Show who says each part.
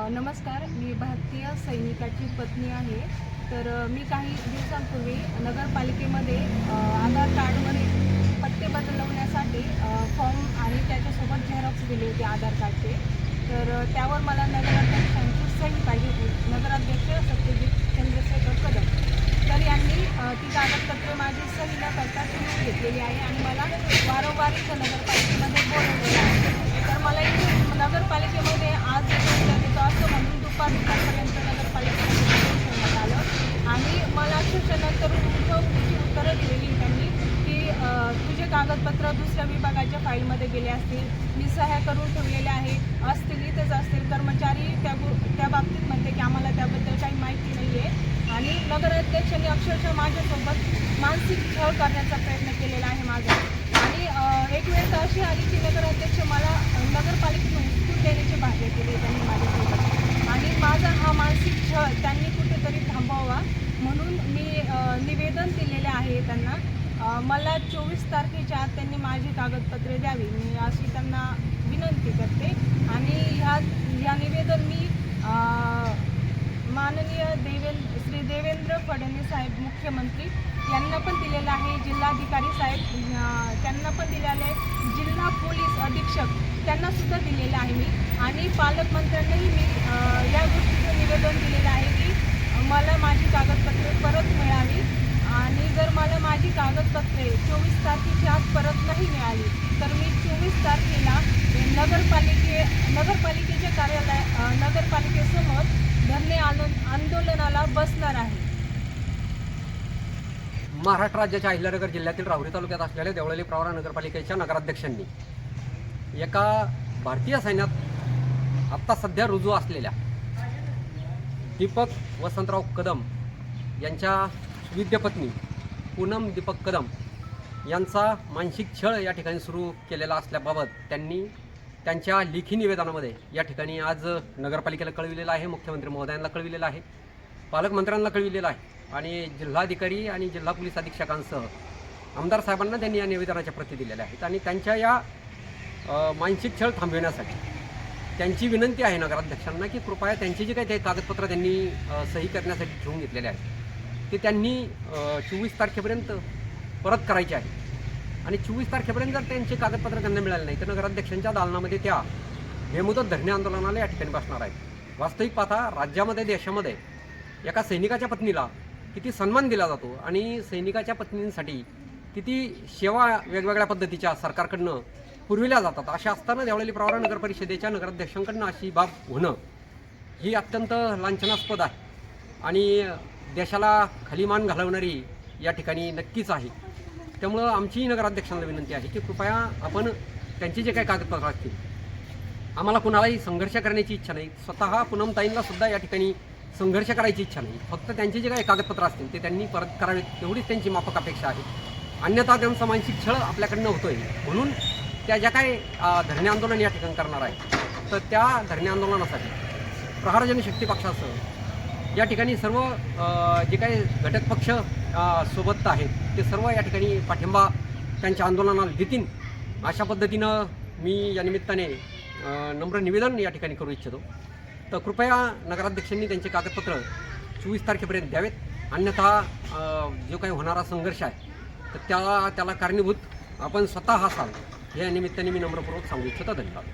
Speaker 1: नमस्कार, मी भारतीय सैनिकाची पत्नी आहे. तर मी काही दिवसांपूर्वी नगरपालिकेमध्ये आधार कार्डवरील पत्ते बदलवण्यासाठी फॉर्म आणि त्याच्यासोबत झेरॉक्स दिले होते आधार कार्डचे. तर त्यावर मला नगराध्यक्षांची सही पाहिजे होती. नगराध्यक्ष सत्यजित चंद्रशेखर कदम तर यांनी ती कागदपत्रे माझी सही न करता ठेवून घेतलेली आहे आणि मला वारंवार इथं नगरपालिकेमध्ये बोलवलेलं आहे. तर मला इथे नगरपालिकेमध्ये आज देतो असं म्हणून दुपारपर्यंत नगरपालिकेमध्ये ठेवण्यात आलं आणि मला अक्षरशः उत्तरं दिलेली त्यांनी की तुझे कागदपत्र दुसऱ्या विभागाच्या फाईलमध्ये गेले असतील, मी सह्या करून ठेवलेल्या असतील, इथेच असतील. कर्मचारी त्या बाबतीत म्हणते की आम्हाला त्याबद्दल काही माहिती नाही आहे आणि नगराध्यक्षांनी अक्षरशः माझ्यासोबत मानसिक छळ करण्याचा प्रयत्न केलेला आहे माझा. आणि एक वेळ तर अशी आली की नगराध्यक्ष मला नगरपालिकेतून उचलून देण्याची भाषा केली त्यांनी माझ्यासोबत आणि माझा हा मानसिक छळ त्यांनी कुठेतरी थांबवावा म्हणून मी निवेदन दिलेले आहे त्यांना. मला 24 तारखेच्या आत त्यांनी माझी कागदपत्रे द्यावी मी अशी त्यांना विनंती करते. आणि ह्या निवेदन मी माननीय श्री देवेंद्र फडणवीस साहेब मुख्यमंत्री यांना पण दिलेलं आहे, जिल्हाधिकारी साहेब त्यांना पण दिलेलं आहे, जिल्हा पोलीस अधीक्षक त्यांनासुद्धा दिलेलं आहे मी आणि पालकमंत्र्यांनाही मी या गोष्टीचं निवेदन दिलेलं आहे की मला माझी कागदपत्रे परत मिळावी आणि जर मला माझी कागदपत्रे 24 तारखेच्या आत परत नाही मिळाली तर मी 24 तारखेला नगरपालिकेच्या नगरपालिकेसमोर धरणे आंदोलनाला बसणार आहे.
Speaker 2: महाराष्ट्र राज्याच्या अहिल्यानगर जिल्ह्यातील राहुरी तालुक्यात असलेल्या देवळाली प्रवरा नगरपालिकेच्या नगराध्यक्षांनी एका भारतीय सैन्यात आत्ता सध्या रुजू असलेल्या दीपक वसंतराव कदम यांच्या विद्य पत्नी पूनम दीपक कदम यांचा मानसिक छळ या ठिकाणी सुरू केलेला असल्याबाबत त्यांनी त्यांच्या लेखी निवेदनामध्ये या ठिकाणी आज नगरपालिकेला कळविलेलं आहे, मुख्यमंत्री महोदयांना कळविलेलं आहे, पालकमंत्र्यांना कळविलेलं आहे आणि जिल्हाधिकारी आणि जिल्हा पोलीस अधीक्षकांसह आमदार साहेबांना त्यांनी या निवेदनाच्या प्रती दिलेल्या आहेत. आणि त्यांच्या या मानसिक छळ थांबविण्यासाठी त्यांची विनंती आहे नगराध्यक्षांना की कृपया त्यांची जी काही ते कागदपत्र त्यांनी सही करण्यासाठी ठेवून घेतलेले आहेत ते त्यांनी 24 तारखेपर्यंत परत करायचे आहे आणि 24 तारखेपर्यंत जर त्यांचे कागदपत्र त्यांना मिळाले नाही तर नगराध्यक्षांच्या दालनामध्ये त्या बेमुदत धरणे आंदोलनाला या ठिकाणी बसणार आहेत. वास्तविक पाहता राज्यामध्ये देशामध्ये एका सैनिकाच्या पत्नीला किती सन्मान दिला जातो आणि सैनिकाच्या पत्नींसाठी किती सेवा वेगवेगळ्या पद्धतीच्या सरकारकडनं पुरविल्या जातात. अशा असताना देवळाली प्रवरा नगर परिषदेच्या नगराध्यक्षांकडनं अशी बाब होणं ही अत्यंत लांछनास्पद आहे आणि देशाला खाली मान घालवणारी या ठिकाणी नक्कीच आहे. त्यामुळं आमची नगराध्यक्षांना विनंती आहे की कृपया आपण त्यांचे जे काही कागदपत्र असतील, आम्हाला कुणालाही संघर्ष करण्याची इच्छा नाही, स्वतः पूनमताईंना सुद्धा या ठिकाणी संघर्ष करायची इच्छा नाही, फक्त त्यांचे जे काही कागदपत्र असतील ते त्यांनी परत करावेत एवढीच त्यांची माफक अपेक्षा आहे. अन्यथा त्यांचा मानसिक छळ आपल्याकडनं होतोय म्हणून त्या ज्या काही धरणे आंदोलन या ठिकाणी करणार आहे तर त्या धरणे आंदोलनासाठी प्रहार जनशक्ती पक्षासह या ठिकाणी सर्व जे काही घटक पक्ष सोबत आहेत ते सर्व या ठिकाणी पाठिंबा त्यांच्या आंदोलनाला देतील अशा पद्धतीनं मी या निमित्ताने नम्र निवेदन या ठिकाणी करू इच्छितो. तर कृपया नगराध्यक्षांनी त्यांचे कागदपत्र 24 तारखेपर्यंत द्यावेत, अन्यथा जो काही होणारा संघर्ष आहे तर त्याला कारणीभूत आपण स्वतः असाल या निमित्ताने मी नम्रपूर्वक सांगू इच्छितो. धन्यवाद.